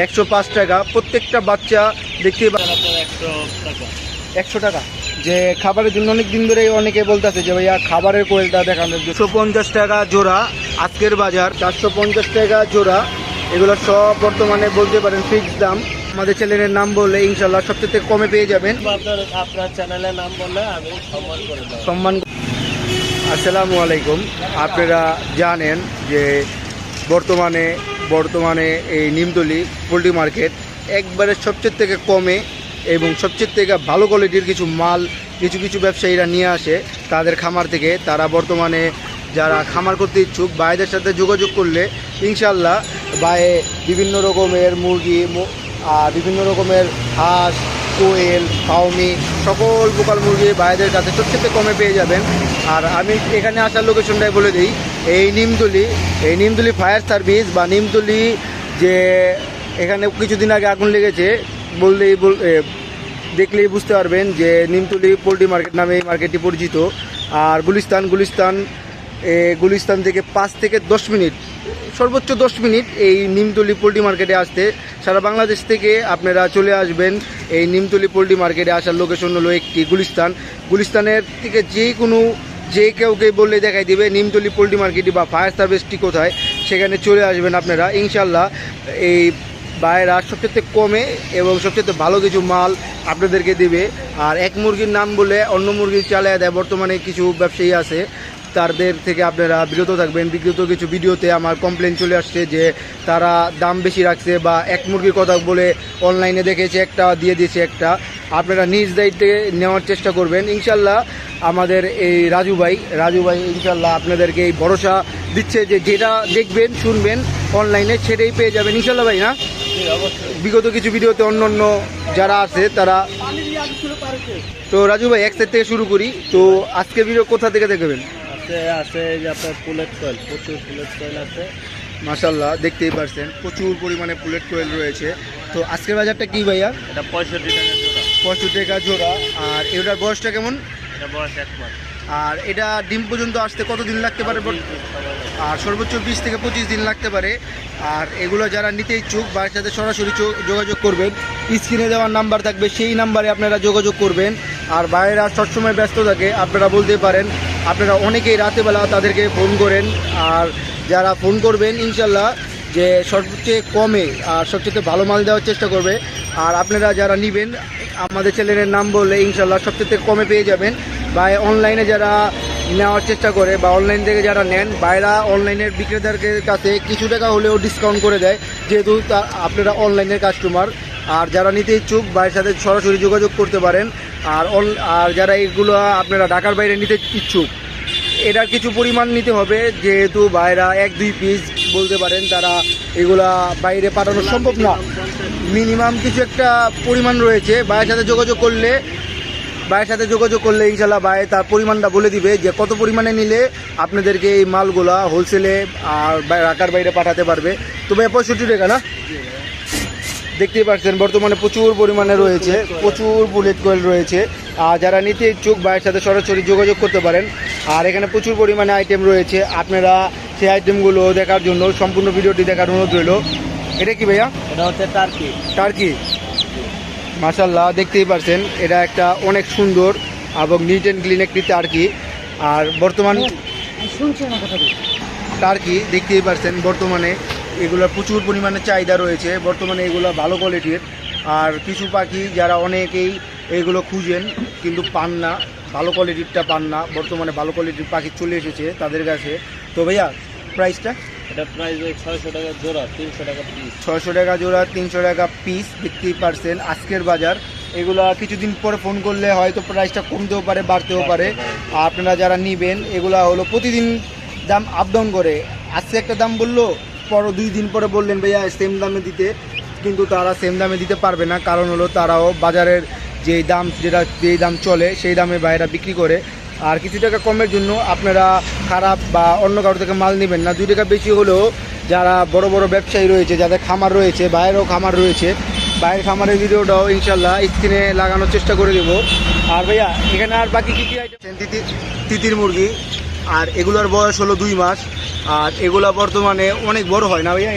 105 টাকা প্রত্যেকটা বাচ্চা দেখতে 100 টাকা। যে খাবারের জন্য অনেক দিন ধরে অনেকে বলতেছে যে ভাইয়া খাবারের কোয়েলটা দেখানো। 250 টাকা জোড়া আজকের বাজার, 450 টাকা জোড়া। এগুলো সব বর্তমানে বলতে পারেন ফিক্সড দাম। আমাদের চ্যানেলের নাম বললে ইনশাল্লাহ সবচেয়ে কমে পেয়ে যাবেন। আপনার চ্যানেলের নাম বললে আমি সম্মান। আসসালামু আলাইকুম। আপনারা জানেন যে বর্তমানে এই নিমতলী পোল্ট্রি মার্কেট একবারে সবচেয়ে থেকে কমে এবং সবচেয়ে থেকে ভালো কোয়ালিটির কিছু মাল কিছু ব্যবসায়ীরা নিয়ে আসে তাদের খামার থেকে। তারা বর্তমানে যারা খামার করতে ইচ্ছুক ভাইদের সাথে যোগাযোগ করলে ইনশাল্লাহ ভাই বিভিন্ন রকমের মুরগি আর বিভিন্ন রকমের হাঁস, কোয়েল, ফাউমি সকল প্রকার মুরগি ভাইদের কাছে সবচেয়ে কমে পেয়ে যাবেন। আর আমি এখানে আসার লোকেশনটাই বলে দিই, এই নিমতলী ফায়ার সার্ভিস বা নিমতলী, যে এখানে কিছুদিন আগে আগুন লেগেছে দেখলেই বুঝতে পারবেন যে নিমতলী পোল্ট্রি মার্কেট নামে এই মার্কেটটি পরিচিত। আর গুলিস্তান থেকে 5 থেকে 10 মিনিট, সর্বোচ্চ 10 মিনিট এই নিমতলী পোল্ট্রি মার্কেটে আসতে। সারা বাংলাদেশ থেকে আপনারা চলে আসবেন এই নিমতলী পোল্ট্রি মার্কেটে। আসার লোকেশন হলো একটি গুলিস্তানের থেকে যে কেউকে বললে দেখাই দিবে নিমতলী পোল্ট্রি মার্কেটটি বা ফায়ার সার্ভিসটি কোথায়, সেখানে চলে আসবেন আপনারা ইনশাল্লাহ। এই বাইরা সবচেয়ে কমে এবং সবচেয়ে ভালো কিছু মাল আপনাদেরকে দেবে। আর এক মুরগির নাম বলে অন্য মুরগির চালিয়ে দেয় বর্তমানে কিছু ব্যবসায়ী আছে, তাদের থেকে আপনারা বিরত থাকবেন। বিগত কিছু ভিডিওতে আমার কমপ্লেন চলে আসছে যে তারা দাম বেশি রাখছে বা এক মুরগির কথা বলে অনলাইনে দেখেছে একটা দিয়ে দিয়েছে একটা। আপনারা নিজ দায়িত্বে নেওয়ার চেষ্টা করবেন ইনশাল্লাহ। আমাদের এই রাজু ভাই ইনশাল্লাহ আপনাদেরকে এই ভরসা দিচ্ছে যে যেটা দেখবেন শুনবেন অনলাইনে সেটাই পেয়ে যাবেন ইনশাল্লাহ ভাই। না, বিগত কিছু ভিডিওতে অন্য যারা আছে তারা। তো রাজু ভাই এক সাইড থেকে শুরু করি, তো আজকে ভিডিও কোথা থেকে দেখবেন? আছে যে আপনার পুলেট কোয়েল, প্রচুর পুলেট কোয়েল আছে মাশাআল্লাহ, দেখতেই পারছেন প্রচুর পরিমাণে পুলেট কোয়েল রয়েছে। তো আজকের বাজারটা কি ভাইয়া? এটা 65 টাকা জোড়া। 65 টাকা জোড়া। আর এটার বয়সটা কেমন? এটা বয়স 1 মাস। আর এটা ডিম পর্যন্ত আসতে কতদিন লাগতে পারে? আর সর্বোচ্চ 20 থেকে 25 দিন লাগতে পারে। আর এগুলো যারা নিতে ইচ্ছুক বাড়ির সাথে সরাসরি যোগাযোগ করবেন। স্ক্রিনে দেওয়ার নাম্বার থাকবে, সেই নাম্বারে আপনারা যোগাযোগ করবেন। আর বাইরেরা সবসময় ব্যস্ত থাকে, আপনারা বলতে পারেন। আপনারা অনেকেই রাতেবেলা তাদেরকে ফোন করেন, আর যারা ফোন করবেন ইনশাল্লাহ যে সবচেয়ে কমে আর সবচেয়ে ভালো মাল দেওয়ার চেষ্টা করবে। আর আপনারা যারা নেবেন আমাদের চ্যানেলের নাম বললে ইনশাল্লাহ সবচেয়ে কমে পেয়ে যাবেন। বা অনলাইনে যারা নেওয়ার চেষ্টা করে বা অনলাইন থেকে যারা নেন, বাইরা অনলাইনের বিক্রেতাদের কাছে কিছু টাকা হলেও ডিসকাউন্ট করে দেয়, যেহেতু আপনারা অনলাইনের কাস্টমার। আর যারা নিতে ইচ্ছুক বাইরের সাথে সরাসরি যোগাযোগ করতে পারেন। আর যারা এগুলো আপনারা ঢাকার বাইরে নিতে ইচ্ছুক, এটার কিছু পরিমাণ নিতে হবে, যেহেতু বাইরা 1-2 পিস বলতে পারেন, তারা এগুলা বাইরে পাঠানো সম্ভব না। মিনিমাম কিছু একটা পরিমাণ রয়েছে, বাইরের সাথে যোগাযোগ করলে ইনশাল্লাহ ভাই তার পরিমাণটা বলে দিবে যে কত পরিমাণে নিলে আপনাদেরকে এই মালগুলা হোলসেলে আর ঢাকার বাইরে পাঠাতে পারবে। তো ভাই 65 টাকা না, দেখতেই পাচ্ছেন বর্তমানে প্রচুর পরিমাণে রয়েছে, প্রচুর বুলেট কোয়েল রয়েছে। আর যারা নিতে ইচ্ছুক ভাইয়ের সাথে সরাসরি যোগাযোগ করতে পারেন। আর এখানে প্রচুর পরিমাণে আইটেম রয়েছে, আপনারা সেই আইটেমগুলো দেখার জন্য সম্পূর্ণ ভিডিওটি দেখার অনুরোধ রইল। এটা কি ভাইয়া? এটা হচ্ছে টার্কি। মাশাআল্লাহ, দেখতেই পাচ্ছেন এটা একটা অনেক সুন্দর এবং নিট অ্যান্ড ক্লিন একটি টার্কি। আর টার্কি দেখতেই পাচ্ছেন বর্তমানে এগুলোর প্রচুর পরিমাণে চাহিদা রয়েছে। বর্তমানে এগুলো ভালো কোয়ালিটির। আর কিছু পাখি যারা অনেকেই এগুলো খুঁজেন কিন্তু পান না, ভালো কোয়ালিটিরটা পান না, বর্তমানে ভালো কোয়ালিটির পাখি চলে এসেছে তাদের কাছে। তো ভাইয়া প্রাইসটা? এটা প্রাইস 600 টাকা জোড়া, 300 টাকা পিস। 600 টাকা জোড়া, 300 টাকা পিস। দেখতেই পারছেন আজকের বাজার। এগুলা কিছুদিন পরে ফোন করলে হয়তো প্রাইসটা কমতেও পারে, বাড়তেও পারে। আপনারা যারা নেবেন এগুলা হলো প্রতিদিন দাম আপ ডাউন করে। আজকে একটা দাম বললো, 2 দিন পরে বললেন ভাইয়া সেম দামে দিতে, কিন্তু তারা সেম দামে দিতে পারবে না। কারণ হলো তারাও বাজারের যেই দাম চলে সেই দামে বাইরা বিক্রি করে। আর কিছু টাকা কমের জন্য আপনারা খারাপ বা অন্য কারো থেকে মাল নেবেন না। 2 টাকা বেশি হলেও যারা বড় বড় ব্যবসায়ী রয়েছে, যাদের খামার রয়েছে, বাইরেও খামার রয়েছে, বাইরের খামারের ভিডিওটাও ইনশাল্লাহ স্ক্রিনে লাগানোর চেষ্টা করে দেবো। আর ভাইয়া এখানে আর বাকি কী আইটেম? তিতির মুরগি, আর এগুলোর বয়স হলো 2 মাস। আর এগুলা বর্তমানে অনেক বড় হয় না ভাইয়া,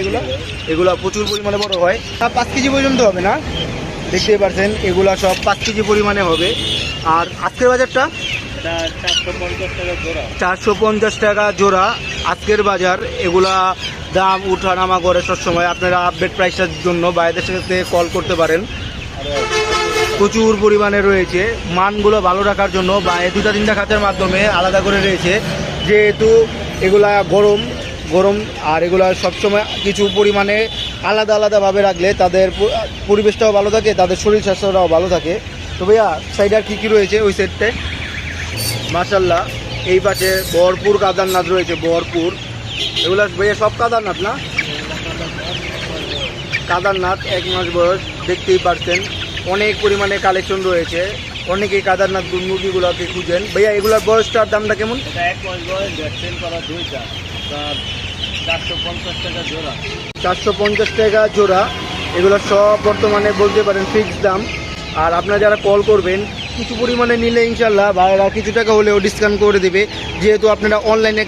এগুলা প্রচুর পরিমাণে বড় হয়। 5 কেজি পর্যন্ত হবে না, দেখতেই পাচ্ছেন এগুলা সব 5 কেজি পরিমাণে হবে। আর আজকের বাজারটা এটা 450 টাকা জোড়া। 450 টাকা জোড়া আজকের বাজার। এগুলা দাম উঠানামা করে সবসময়, আপনারা আপডেট প্রাইসটার জন্য বাইরের সাথে কল করতে পারেন। প্রচুর পরিমাণে রয়েছে, মানগুলো ভালো রাখার জন্য বা 2-3টা খাঁচার মাধ্যমে আলাদা করে রয়েছে, যেহেতু এগুলা গরম আর এগুলা সবসময় কিছু পরিমাণে আলাদা আলাদাভাবে রাখলে তাদের পরিবেশটাও ভালো থাকে, তাদের শরীর স্বাস্থ্যটাও ভালো থাকে। তো ভাইয়া সাইডে আর কী কী রয়েছে ওই সেটটায়? মাশাল্লাহ, এই পাশে ভরপুর কাদারনাথ রয়েছে, ভরপুর। এগুলা ভাইয়া সব কাদারনাথ না? কাদারনাথ 1 মাস বয়স, দেখতেই পারছেন অনেক পরিমাণে কালেকশন রয়েছে। অনেকেই কাদারনাথ মুরগিগুলোকে খুঁজেন। ভাইয়া এগুলোর বয়সটার দামটা কেমন? এটা 1 মাস বয়স, ভ্যাকসিন করা 2টা, 450 টাকা জোড়া। 450 টাকা জোড়া। এগুলো সব বর্তমানে বলতে পারেন ফিক্সড দাম। আর আপনারা যারা কল করবেন কিছু পরিমাণে নিলে ইনশাল্লাহ ভাইরা কিছু টাকা হলেও ডিসকাউন্ট করে দেবে, যেহেতু আপনারা অনলাইনে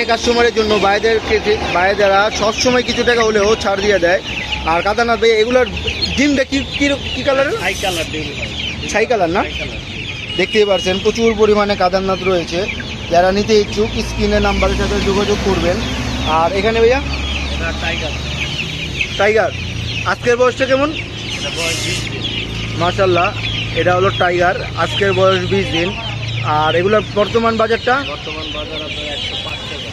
কাস্টমারের জন্য ভাইদেরা সবসময় কিছু টাকা হলেও ছাড় দিয়ে দেয়। আর কাদারনাথ ভাই এগুলোর ডিমটা কি কালারের? হাই কালার ডিম, ছাই কালার না? হাই কালার। দেখতেই পারছেন প্রচুর পরিমাণে কাদারনাথ রয়েছে। যারা নিতে ইচ্ছুক স্ক্রিনের নাম্বারের সাথে যোগাযোগ করবেন। আর এখানে ভাইয়া এটা টাইগার, আজকের বয়সটা কেমন? এটা বয়স 20 দিন। মাশাল্লাহ, এটা হলো টাইগার, আজকের বয়স 20 দিন। আর এগুলোর বর্তমান বাজারটা বর্তমান বাজার আপনার 105 টাকা।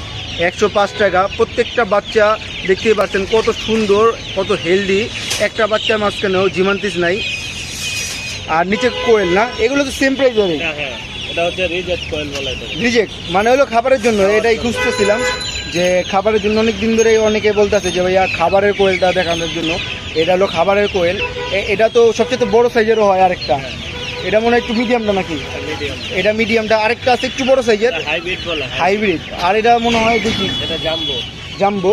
105 টাকা। প্রত্যেকটা বাচ্চা দেখতেই পাচ্ছেন কত সুন্দর, কত হেলদি। একটা বাচ্চার মাঝখানেও জিমান্তিস নাই। আর নিচে কোয়েল না, এগুলো তো সেম প্রাইস হবে? হ্যাঁ, এটা হচ্ছে রিজেক্ট কয়েল বলা এটা। রিজেক্ট মানে হলো খাবারের জন্য, এটাই খুঁজতেছিলাম যে খাবারের জন্য অনেক দিন ধরেই অনেকে বলতেছে যে ভাইয়া খাবারের কোয়েলটা দেখানোর জন্য। এটা হলো খাবারের কোয়েল। এটা তো সবচেয়ে বড় সাইজেরও হয় আরেকটা, এটা মনে হয় একটু মিডিয়ামটা নাকি? মিডিয়াম। এটা মিডিয়ামটা, আরেকটা আছে একটু বড় সাইজের হাইব্রিড বলা। হাইব্রিড। আর এটা মনে হয় দেখি এটা জাম্বো।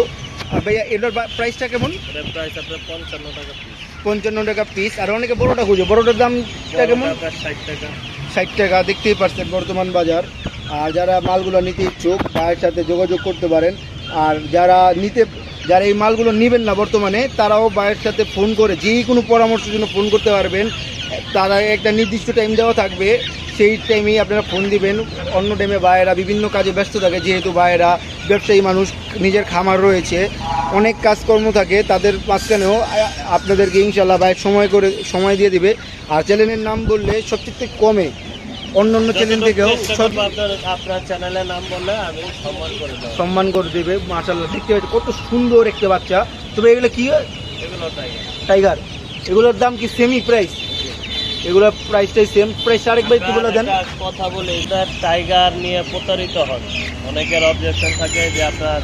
আর ভাইয়া এটার প্রাইসটা কেমন? এটা প্রাইস আপনার 55 টাকা পিস। 55 টাকা পিস। আর অনেকে বড়টা খুঁজে, বড়টার দামটা কেমন? 60 টাকা। 60 টাকা। দেখতেই পাচ্ছেন বর্তমান বাজার। আর যারা মালগুলো নিতে ইচ্ছুক ভাইয়ের সাথে যোগাযোগ করতে পারেন। আর যারা এই মালগুলো নেবেন না বর্তমানে, তারাও ভাইয়ের সাথে ফোন করে যে কোনো পরামর্শের জন্য ফোন করতে পারবেন। তারা একটা নির্দিষ্ট টাইম দেওয়া থাকবে, সেই টাইমেই আপনারা ফোন দিবেন। অন্য টাইমে ভাইয়েরা বিভিন্ন কাজে ব্যস্ত থাকে, যেহেতু ভাইয়েরা ব্যবসায়ী মানুষ, নিজের খামার রয়েছে, অনেক কাজকর্ম থাকে, তাদের মাঝখানেও আপনাদেরকে ইনশাল্লাহ ভাই সময় দিয়ে দিবে। আর চ্যানেলের নাম বললে সবচেয়ে কমে অন্য চ্যানেল থেকেও আপনার চ্যানেলের নাম বললে আমি সম্মান করে দেবে। মাশাআল্লাহ, দেখতে পাচ্ছি কত সুন্দর একটা বাচ্চা। তবে এগুলো কি? এগুলো টাইগার। এগুলোর দাম কি সেমই প্রাইস? এগুলোর প্রাইসটাই সেম প্রাইস। আরেকবার একটু বলে দেন। কথা বলে এটা টাইগার নিয়ে প্রতারিত হয়, অনেকের অবজেকশন থাকে যে আপনার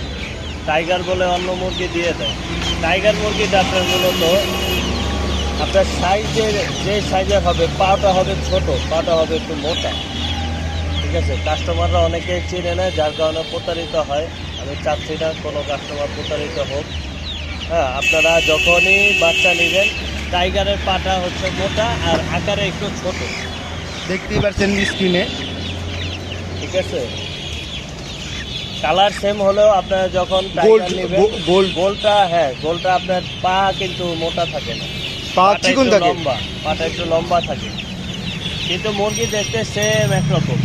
টাইগার বলে অন্য মুরগি দিয়ে দেয়। টাইগার মুরগিটা আপনার মূলত আপনার যে সাইজের হবে, পাটা হবে ছোট, পাটা হবে একটু মোটা, ঠিক আছে? কাস্টমাররা অনেকে চিনে নেয়, যার কারণে প্রতারিত হয়। আমি চাচ্ছি না কোনো কাস্টমার প্রতারিত হোক। হ্যাঁ, আপনারা যখনই বাচ্চা নেবেন, টাইগারের পাটা হচ্ছে মোটা আর আকারে একটু ছোট, দেখতেই পাচ্ছেন স্ক্রিনে, ঠিক আছে? কালার সেম হলেও আপনারা যখন টাইগার নেবেন, গোলটা আপনার পা কিন্তু মোটা থাকে না, পাটা একটু লম্বা থাকে, কিন্তু মুরগি দেখতে সেম একরকম।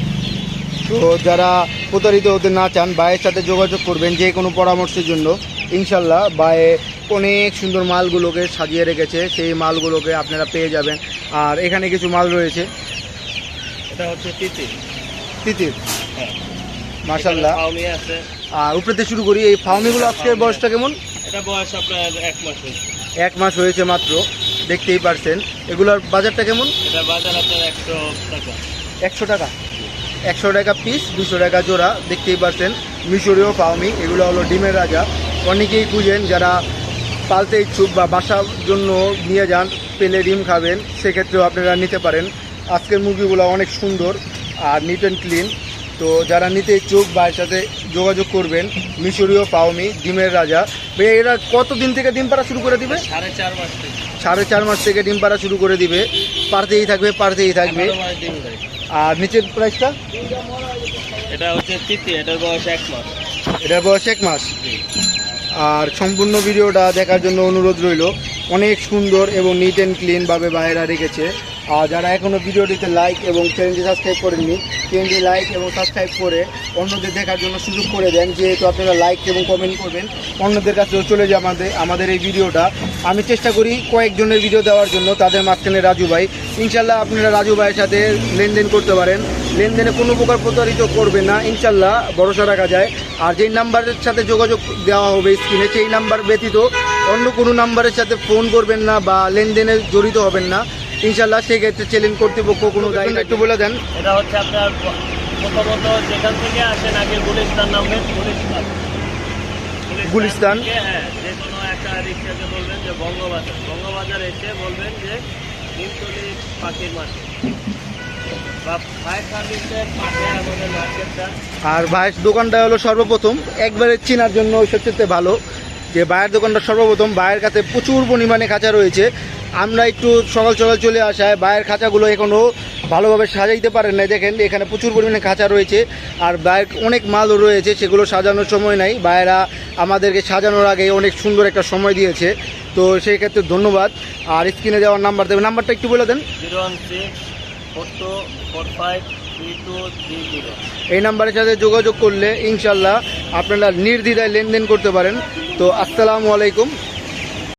তো যারা প্রতারিত হতে না চান, ভাইয়ের সাথে যোগাযোগ করবেন যে কোনো পরামর্শের জন্য। ইনশাল্লাহ ভাই অনেক সুন্দর মালগুলোকে সাজিয়ে রেখেছে, সেই মালগুলোকে আপনারা পেয়ে যাবেন। আর এখানে কিছু মাল রয়েছে, এটা হচ্ছে তিতির। হ্যাঁ, মাশাআল্লাহ। ফাউমি আছে। আর উপরে শুরু করি, এই ফাউমিগুলো আজকের বয়সটা কেমন? এটা বয়স আপনার 1 মাস হয়েছে। 1 মাস হয়েছে মাত্র, দেখতেই পারছেন। এগুলোর বাজারটা কেমন? এটা বাজার আপনার 100 টাকা। 100 টাকা। 100 টাকা পিস, 200 টাকা জোড়া। দেখতেই পারছেন মিশরীয় ফাউমি, এগুলো হলো ডিমের রাজা। অনেকেই খুঁজেন যারা পালতে ইচ্ছুক বা বাসার জন্য নিয়ে যান, পেলে ডিম খাবেন, সেক্ষেত্রেও আপনারা নিতে পারেন। আজকের মুরগিগুলো অনেক সুন্দর আর নিট অ্যান্ড ক্লিন। তো যারা নিতে ইচ্ছুক ভাইয়ের সাথে যোগাযোগ করবেন। মিশরীয় ফাউমি, ডিমের রাজা। ভাই এরা কতদিন থেকে ডিম পাড়া শুরু করে দিবে? 4.5 মাস থেকে। 4.5 মাস থেকে ডিম পাড়া শুরু করে দিবে, পারতেই থাকবে। আর নিচের প্রাইসটা? এটা হচ্ছে তিতি, এটার বয়স 1 মাস। এটার বয়স 1 মাস। আর সম্পূর্ণ ভিডিওটা দেখার জন্য অনুরোধ রইল। অনেক সুন্দর এবং নিট অ্যান্ড ক্লিনভাবে ভাইয়েরা রেখেছে। আর যারা এখনও ভিডিওটিতে লাইক এবং চ্যানেলটি সাবস্ক্রাইব করেননি, চ্যানেলটি লাইক এবং সাবস্ক্রাইব করে অন্যদের দেখার জন্য সুযোগ করে দেন। যেহেতু আপনারা লাইক এবং কমেন্ট করবেন, অন্যদের কাছেও চলে যায় আমাদের এই ভিডিওটা। আমি চেষ্টা করি কয়েকজনের ভিডিও দেওয়ার জন্য, তাদের মাঝখানে রাজু ভাই। ইনশাল্লাহ আপনারা রাজু ভাইয়ের সাথে লেনদেন করতে পারেন, লেনদেনে কোনো প্রকার প্রতারিত করবে না, ইনশাল্লাহ ভরসা রাখা যায়। আর যেই নাম্বারের সাথে যোগাযোগ দেওয়া হবে স্ক্রিনে, সেই নাম্বার ব্যতীত অন্য কোনো নাম্বারের সাথে ফোন করবেন না বা লেনদেনে জড়িত হবেন না, ইনশাল্লাহ সেক্ষেত্রে চ্যানেল কর্তৃপক্ষ কোনো দায়ী না। একটু বলে দেন। এটা হচ্ছে আপনার প্রথমত যেখান থেকে আসেন আগে গুলিস্তান নামবেন। গুলিস্তান থেকে, হ্যাঁ, যে কোনো একটা রিক্সাকে বলবেন যে বঙ্গবাজার এসে বলবেন যে নিমতলি পাখির মার্কেট বা ফায়ার সার্ভিসের পাশে আমাদের মার্কেটটা। আর ভাইয়ের দোকানটা হলো সর্বপ্রথম একবারে চেনার জন্য সবচেয়ে ভালো যে ভাইয়ের দোকানটা সর্বপ্রথম। ভাইয়ের কাছে প্রচুর পরিমাণে খাঁচা রয়েছে। আমরা একটু সকাল সকাল চলে আসায় ভাইয়ের খাঁচাগুলো এখনও ভালোভাবে সাজাইতে পারেন না। দেখেন এখানে প্রচুর পরিমাণে খাঁচা রয়েছে আর ভাইয়ের অনেক মালও রয়েছে, সেগুলো সাজানোর সময় নাই। ভাইয়েরা আমাদেরকে সাজানোর আগে অনেক সুন্দর একটা সময় দিয়েছে, তো সেই ক্ষেত্রে ধন্যবাদ। আর স্ক্রিনে যাওয়ার নাম্বার দেবেন, নাম্বারটা একটু বলে দেন। 01642423230। এই নাম্বারের সাথে যোগাযোগ করলে ইনশাল্লাহ আপনারা নির্দ্বিধায় লেনদেন করতে পারেন। তো আসসালামু আলাইকুম।